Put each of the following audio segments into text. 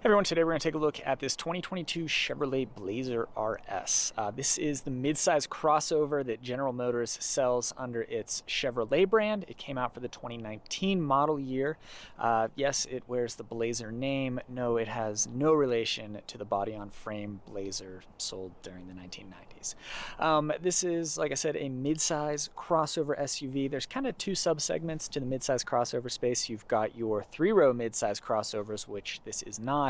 Hey everyone, today we're going to take a look at this 2022 Chevrolet Blazer RS. This is the midsize crossover that General Motors sells under its Chevrolet brand. It came out for the 2019 model year. Yes, it wears the Blazer name. No, it has no relation to the body-on-frame Blazer sold during the 1990s. This is, like I said, a midsize crossover SUV. There's kind of two subsegments to the midsize crossover space. You've got your three-row midsize crossovers, which this is not.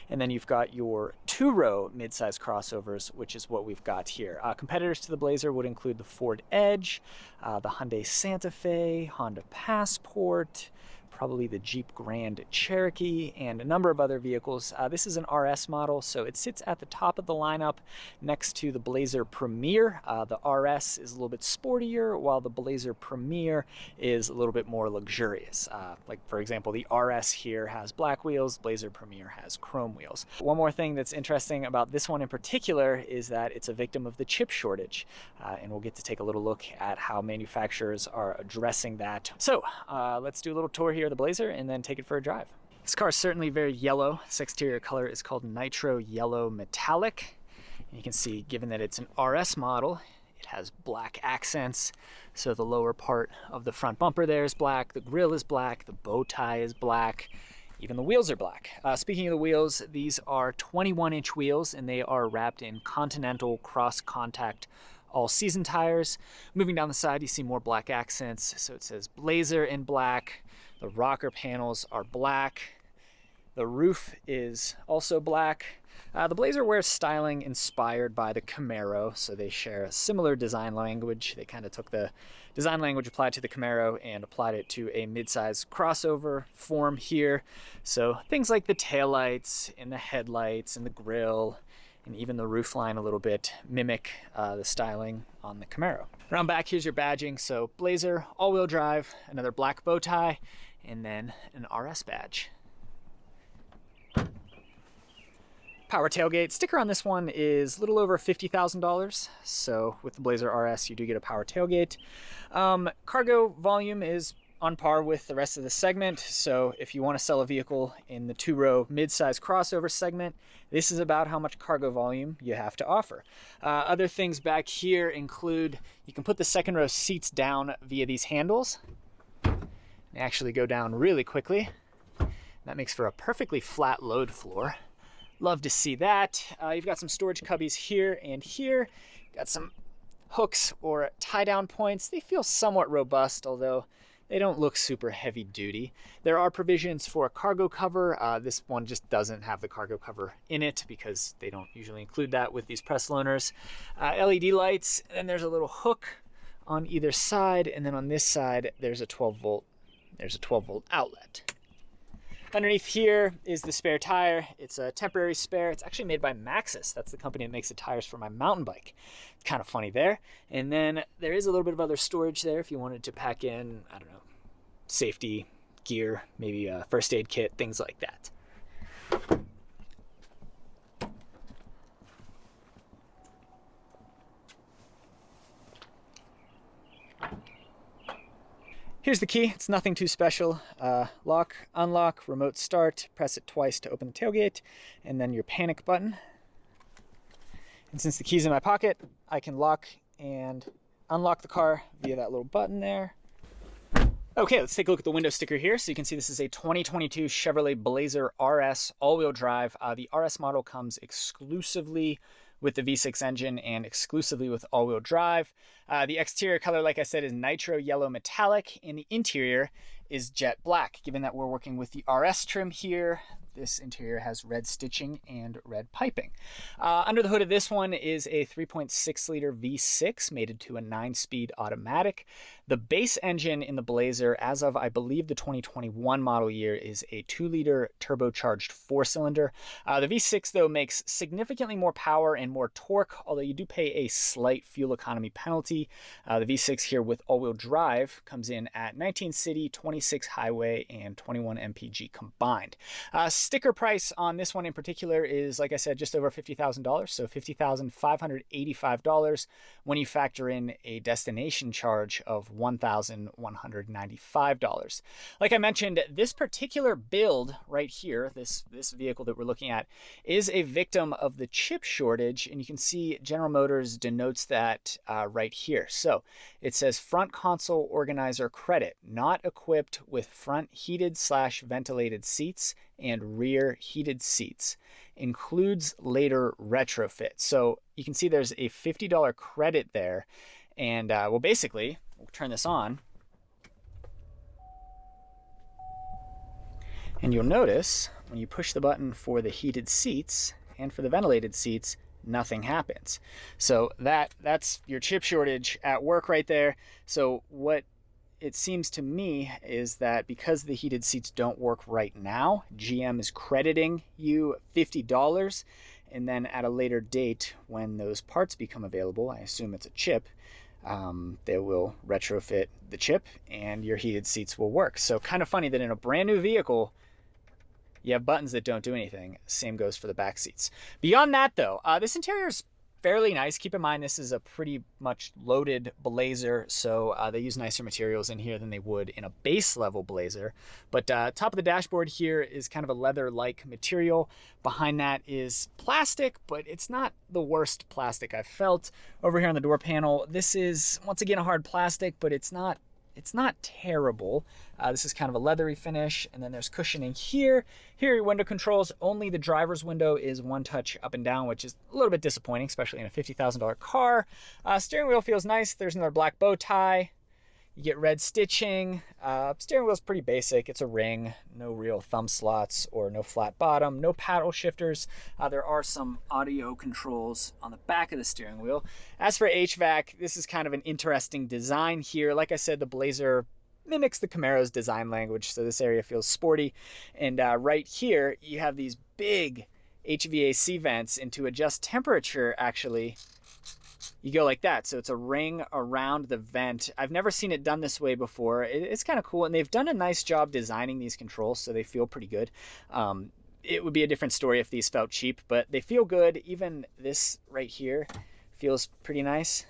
And then you've got your two-row midsize crossovers, which is what we've got here. Competitors to the Blazer would include the Ford Edge, the Hyundai Santa Fe, Honda Passport, probably the Jeep Grand Cherokee, and a number of other vehicles. This is an RS model, so it sits at the top of the lineup next to the Blazer Premier. The RS is a little bit sportier, while the Blazer Premier is a little bit more luxurious. Like, for example, the RS here has black wheels, Blazer Premier has chrome wheels. One more thing that's interesting about this one in particular is that it's a victim of the chip shortage, and we'll get to take a little look at how manufacturers are addressing that. So let's do a little tour here of the Blazer and then take it for a drive. This car is certainly very yellow. This exterior color is called Nitro Yellow Metallic. And you can see, given that it's an RS model, it has black accents. So the lower part of the front bumper there is black, the grille is black, the bow tie is black, even the wheels are black. Speaking of the wheels, these are 21-inch wheels and they are wrapped in Continental cross-contact all-season tires. Moving down the side, you see more black accents. So it says Blazer in black. The rocker panels are black. The roof is also black. The Blazer wears styling inspired by the Camaro, so they share a similar design language. They kind of took the design language applied to the Camaro and applied it to a midsize crossover form here. So things like the taillights and the headlights and the grille and even the roof line a little bit mimic the styling on the Camaro. Around back, here's your badging. So Blazer, all-wheel drive, another black bow tie, and then an RS badge. Power tailgate. Sticker on this one is a little over $50,000. So with the Blazer RS, you do get a power tailgate. Cargo volume is on par with the rest of the segment. So if you want to sell a vehicle in the two-row mid-size crossover segment, this is about how much cargo volume you have to offer. Other things back here include you can put the second row seats down via these handles. They actually go down really quickly. That makes for a perfectly flat load floor. Love to see that. You've got some storage cubbies here and here. Got some hooks or tie-down points. They feel somewhat robust, although they don't look super heavy duty. There are provisions for a cargo cover. This one just doesn't have the cargo cover in it because they don't usually include that with these press loaners. LED lights, and there's a little hook on either side, and then on this side there's a 12-volt outlet. Underneath here is the spare tire. It's a temporary spare. It's actually made by Maxxis. That's the company that makes the tires for my mountain bike. It's kind of funny there. And then there is a little bit of other storage there if you wanted to pack in, I don't know, safety gear, maybe a first aid kit, things like that. Here's the key. It's nothing too special. Lock, unlock, remote start, press it twice to open the tailgate, and then your panic button. And since the key's in my pocket, I can lock and unlock the car via that little button there. Okay, let's take a look at the window sticker here. So you can see this is a 2022 Chevrolet Blazer RS all-wheel drive. The RS model comes exclusively with the V6 engine and exclusively with all-wheel drive. The exterior color, like I said, is Nitro Yellow Metallic, and the interior is jet black. Given that we're working with the RS trim here, this interior has red stitching and red piping. Under the hood of this one is a 3.6 liter V6 mated to a 9-speed automatic. The base engine in the Blazer, as of I believe the 2021 model year, is a 2-liter turbocharged 4-cylinder. The V6 though makes significantly more power and more torque, although you do pay a slight fuel economy penalty. The V6 here with all-wheel drive comes in at 19 city, 26 highway, and 21 mpg combined. sticker price on this one in particular is, like I said, just over $50,000. So $50,585 when you factor in a destination charge of $1,195. Like I mentioned, this particular build right here, this vehicle that we're looking at, is a victim of the chip shortage. And you can see General Motors denotes that right here. So it says front console organizer credit, not equipped with front heated/ventilated seats and rear heated seats. Includes later retrofit. So you can see there's a $50 credit there. And well, basically, we'll turn this on. And you'll notice when you push the button for the heated seats and for the ventilated seats, nothing happens. So that's your chip shortage at work right there. So what it seems to me is that because the heated seats don't work right now, GM is crediting you $50, and then at a later date when those parts become available, I assume it's a chip, they will retrofit the chip and your heated seats will work. So kind of funny that in a brand new vehicle, you have buttons that don't do anything. Same goes for the back seats. Beyond that though, this interior is fairly nice. Keep in mind, this is a pretty much loaded Blazer, so they use nicer materials in here than they would in a base level Blazer. But top of the dashboard here is kind of a leather-like material. Behind that is plastic, but it's not the worst plastic I've felt. Over here on the door panel, this is once again a hard plastic, but it's not terrible. This is kind of a leathery finish, and then there's cushioning here. Here are your window controls. Only the driver's window is one touch up and down, which is a little bit disappointing, especially in a $50,000 car. Steering wheel feels nice. There's another black bow tie. You get red stitching. Steering wheel's pretty basic. It's a ring, no real thumb slots or no flat bottom, no paddle shifters. There are some audio controls on the back of the steering wheel. As for HVAC, this is kind of an interesting design here. Like I said, the Blazer mimics the Camaro's design language, so this area feels sporty. And right here, you have these big HVAC vents, and to adjust temperature, actually, you go like that. So it's a ring around the vent. I've never seen it done this way before. It's kind of cool, and they've done a nice job designing these controls, so they feel pretty good. It would be a different story if these felt cheap, but they feel good. Even this right here feels pretty nice.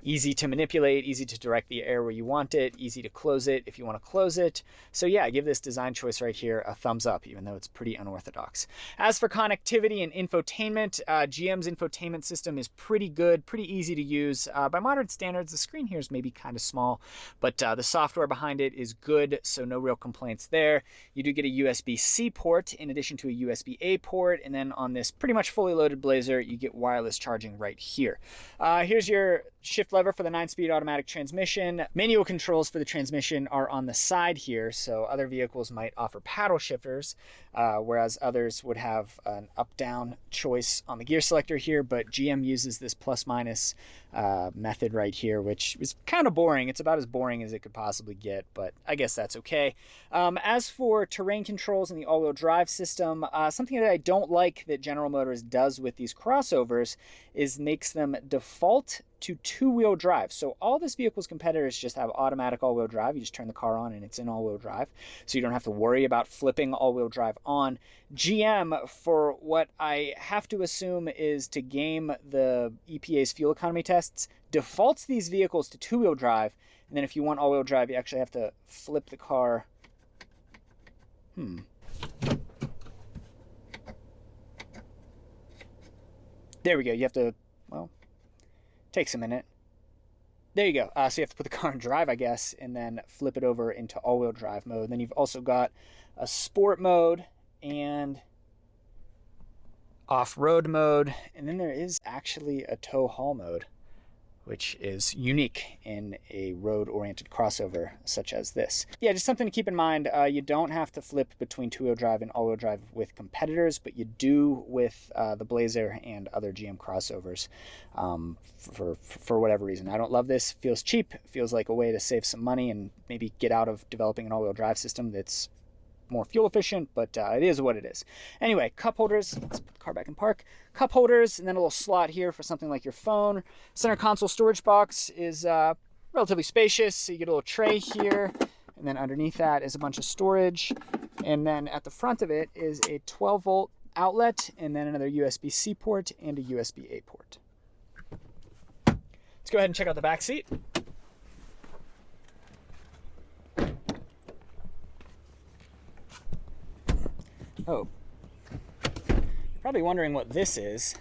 Easy to manipulate, easy to direct the air where you want it, easy to close it if you want to close it. So yeah, give this design choice right here a thumbs up, even though it's pretty unorthodox. As for connectivity and infotainment, GM's infotainment system is pretty good, pretty easy to use. By modern standards, the screen here is maybe kind of small, but the software behind it is good, so no real complaints there. You do get a USB-C port in addition to a USB-A port, and then on this pretty much fully loaded Blazer, you get wireless charging right here. Here's your shift lever for the 9-speed automatic transmission. Manual controls for the transmission are on the side here, so other vehicles might offer paddle shifters, whereas others would have an up-down choice on the gear selector here, but GM uses this plus-minus method right here, which is kind of boring. It's about as boring as it could possibly get, but I guess that's okay. As for terrain controls and the all-wheel drive system, something that I don't like that General Motors does with these crossovers is makes them default to two-wheel drive. So all this vehicle's competitors just have automatic all-wheel drive. You just turn the car on and it's in all-wheel drive. So you don't have to worry about flipping all-wheel drive on. GM, for what I have to assume is to game the EPA's fuel economy tests, defaults these vehicles to two-wheel drive. And then if you want all-wheel drive, you actually have to flip the car. There we go. You have to, well, takes a minute. There you go. So you have to put the car in drive, I guess, and then flip it over into all-wheel drive mode. Then you've also got a sport mode and off-road mode. And then there is actually a tow haul mode, which is unique in a road-oriented crossover such as this. Yeah, just something to keep in mind. You don't have to flip between two-wheel drive and all-wheel drive with competitors, but you do with the Blazer and other GM crossovers for whatever reason. I don't love this. Feels cheap. Feels like a way to save some money and maybe get out of developing an all-wheel drive system that's more fuel efficient, but it is what it is. Anyway, cup holders. Let's put the car back in park. Cup holders, and then a little slot here for something like your phone. Center console storage box is relatively spacious, so you get a little tray here, and then underneath that is a bunch of storage. And then at the front of it is a 12-volt outlet, and then another USB-C port and a USB-A port. Let's go ahead and check out the back seat. Oh, you're probably wondering what this is.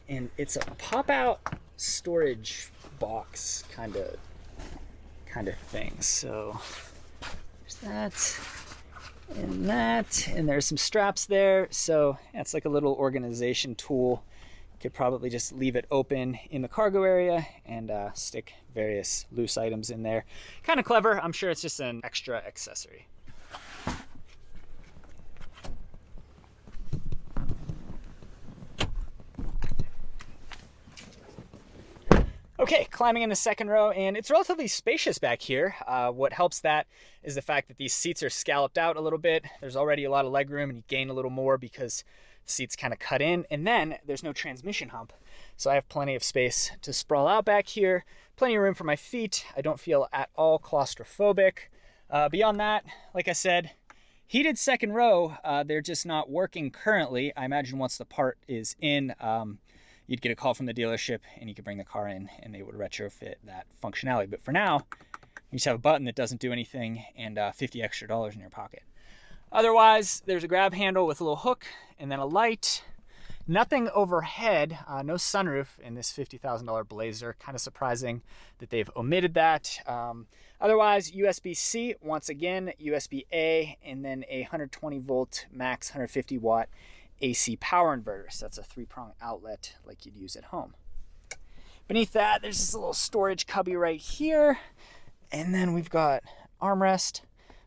And it's a pop-out storage box kind of thing. So there's that, and there's some straps there. So that's like a little organization tool. You could probably just leave it open in the cargo area and stick various loose items in there. Kind of clever. I'm sure it's just an extra accessory. Okay, climbing in the second row, and it's relatively spacious back here. What helps that is the fact that these seats are scalloped out a little bit. There's already a lot of leg room, and you gain a little more because the seats kind of cut in, and then there's no transmission hump. So I have plenty of space to sprawl out back here, plenty of room for my feet. I don't feel at all claustrophobic. Beyond that, like I said, heated second row. They're just not working currently. I imagine once the part is in, you'd get a call from the dealership and you could bring the car in and they would retrofit that functionality. But for now, you just have a button that doesn't do anything and $50 extra in your pocket. Otherwise, there's a grab handle with a little hook and then a light. Nothing overhead, no sunroof in this $50,000 Blazer. Kind of surprising that they've omitted that. Otherwise, USB-C, once again, USB-A, and then a 120 volt max 150 watt AC power inverter. So that's a 3-prong outlet like you'd use at home. Beneath that, there's this little storage cubby right here. And then we've got armrest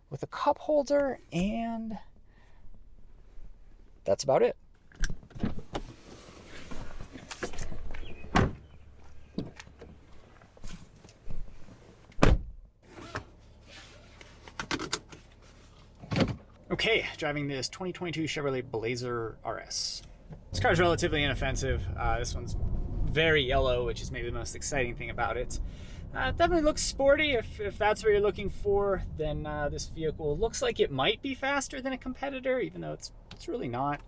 with a cup holder, and that's about it. Okay, driving this 2022 Chevrolet Blazer RS. This car is relatively inoffensive. This one's very yellow, which is maybe the most exciting thing about it. It definitely looks sporty. If that's what you're looking for, then this vehicle looks like it might be faster than a competitor, even though it's really not.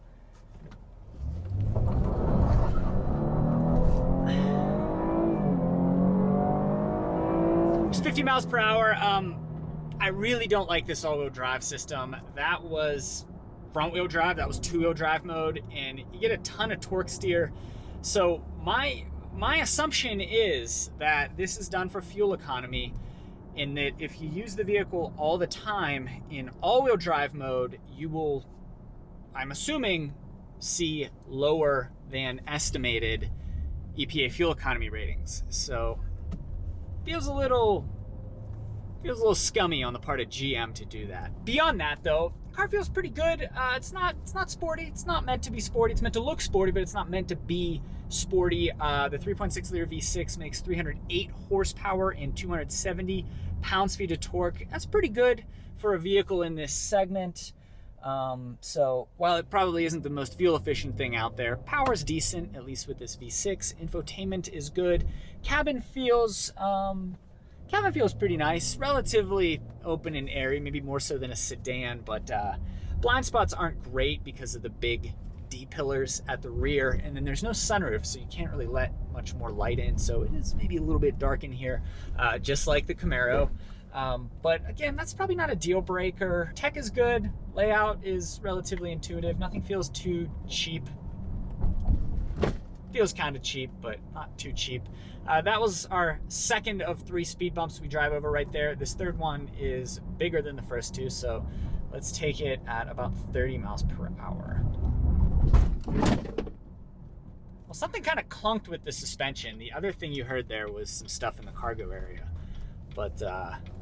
Just 50 miles per hour. I really don't like this all-wheel drive system. That was front-wheel drive, that was two-wheel drive mode, and you get a ton of torque steer. So my assumption is that this is done for fuel economy, in that if you use the vehicle all the time in all-wheel drive mode, you will, I'm assuming, see lower than estimated EPA fuel economy ratings. So feels a little scummy on the part of GM to do that. Beyond that, though, the car feels pretty good. It's not sporty. It's not meant to be sporty. It's meant to look sporty, but it's not meant to be sporty. The 3.6 liter V6 makes 308 horsepower and 270 pounds-feet of torque. That's pretty good for a vehicle in this segment. So while it probably isn't the most fuel-efficient thing out there, power is decent, at least with this V6. Infotainment is good. Cabin feels pretty nice, relatively open and airy, maybe more so than a sedan, but blind spots aren't great because of the big D-pillars at the rear, and then there's no sunroof, so you can't really let much more light in, so it is maybe a little bit dark in here, just like the Camaro. But again, that's probably not a deal breaker. Tech is good, layout is relatively intuitive, nothing feels too cheap. Feels kind of cheap, but not too cheap. That was our second of 3 speed bumps we drive over right there. This third one is bigger than the first 2, so let's take it at about 30 miles per hour. Well, something kind of clunked with the suspension. The other thing you heard there was some stuff in the cargo area. But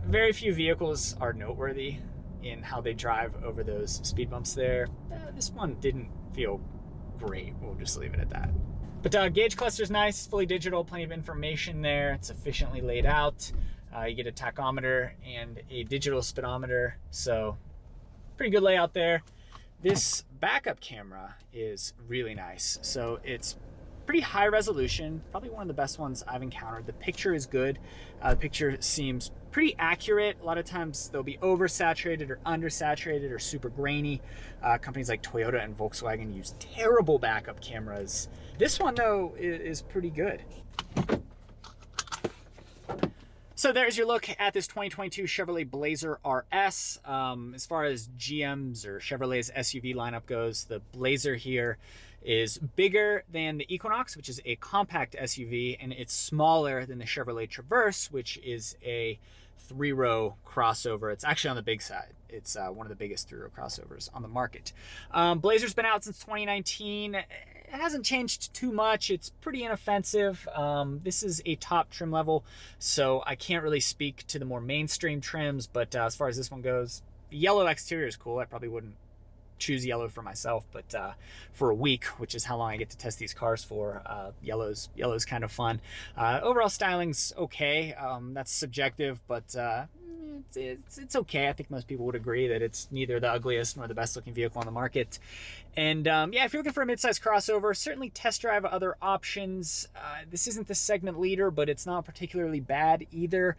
very few vehicles are noteworthy in how they drive over those speed bumps there. This one didn't feel great. We'll just leave it at that. But gauge cluster's nice, fully digital, plenty of information there. It's efficiently laid out. You get a tachometer and a digital speedometer, so pretty good layout there. This backup camera is really nice. So it's pretty high resolution, probably one of the best ones I've encountered. The picture is good. The picture seems pretty accurate. A lot of times they'll be oversaturated or undersaturated or super grainy. Companies like Toyota and Volkswagen use terrible backup cameras. This one though is pretty good. So there's your look at this 2022 Chevrolet Blazer RS. As far as GM's or Chevrolet's SUV lineup goes, the Blazer here is bigger than the Equinox, which is a compact SUV, and it's smaller than the Chevrolet Traverse, which is a 3-row crossover. It's actually on the big side. It's one of the biggest 3-row crossovers on the market. Blazer's been out since 2019. It hasn't changed too much. It's pretty inoffensive. This is a top trim level, so I can't really speak to the more mainstream trims, but as far as this one goes, the yellow exterior is cool. I probably wouldn't choose yellow for myself, but for a week, which is how long I get to test these cars for, yellow's kind of fun. Overall styling's okay. That's subjective, but it's okay. I think most people would agree that it's neither the ugliest nor the best looking vehicle on the market. And yeah, if you're looking for a midsize crossover, certainly test drive other options. This isn't the segment leader, but it's not particularly bad either.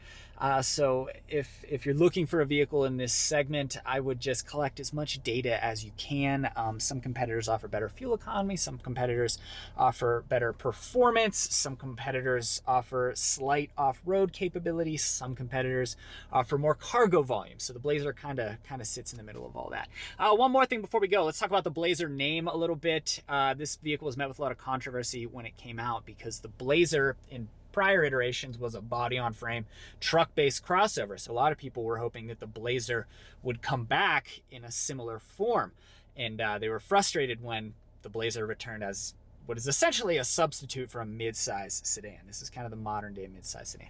So if you're looking for a vehicle in this segment, I would just collect as much data as you can. Some competitors offer better fuel economy. Some competitors offer better performance. Some competitors offer slight off-road capabilities. Some competitors offer more cargo volume. So the Blazer kind of sits in the middle of all that. One more thing before we go, let's talk about the Blazer name a little bit. This vehicle was met with a lot of controversy when it came out because the Blazer in prior iterations was a body-on-frame truck-based crossover. So a lot of people were hoping that the Blazer would come back in a similar form. And they were frustrated when the Blazer returned as what is essentially a substitute for a midsize sedan. This is kind of the modern-day midsize sedan.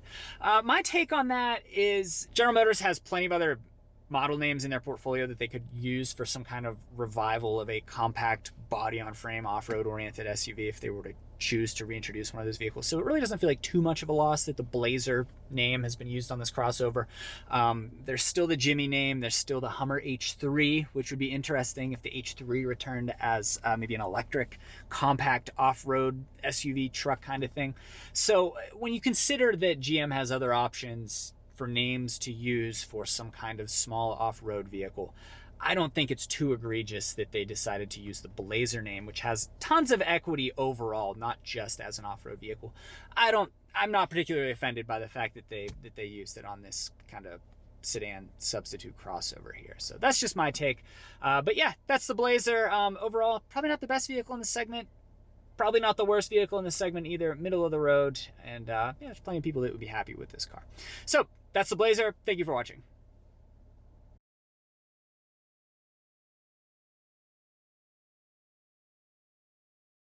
My take on that is General Motors has plenty of other model names in their portfolio that they could use for some kind of revival of a compact body-on-frame off-road oriented SUV if they were to choose to reintroduce one of those vehicles. So it really doesn't feel like too much of a loss that the Blazer name has been used on this crossover. There's still the Jimmy name. There's still the Hummer H3, which would be interesting if the H3 returned as maybe an electric compact off-road SUV truck kind of thing. So when you consider that GM has other options for names to use for some kind of small off-road vehicle, I don't think it's too egregious that they decided to use the Blazer name, which has tons of equity overall, not just as an off-road vehicle. I'm not particularly offended by the fact that they used it on this kind of sedan substitute crossover here. So that's just my take. But yeah, that's the Blazer. Overall, probably not the best vehicle in the segment. Probably not the worst vehicle in the segment either, middle of the road. And yeah, there's plenty of people that would be happy with this car. So that's the Blazer. Thank you for watching.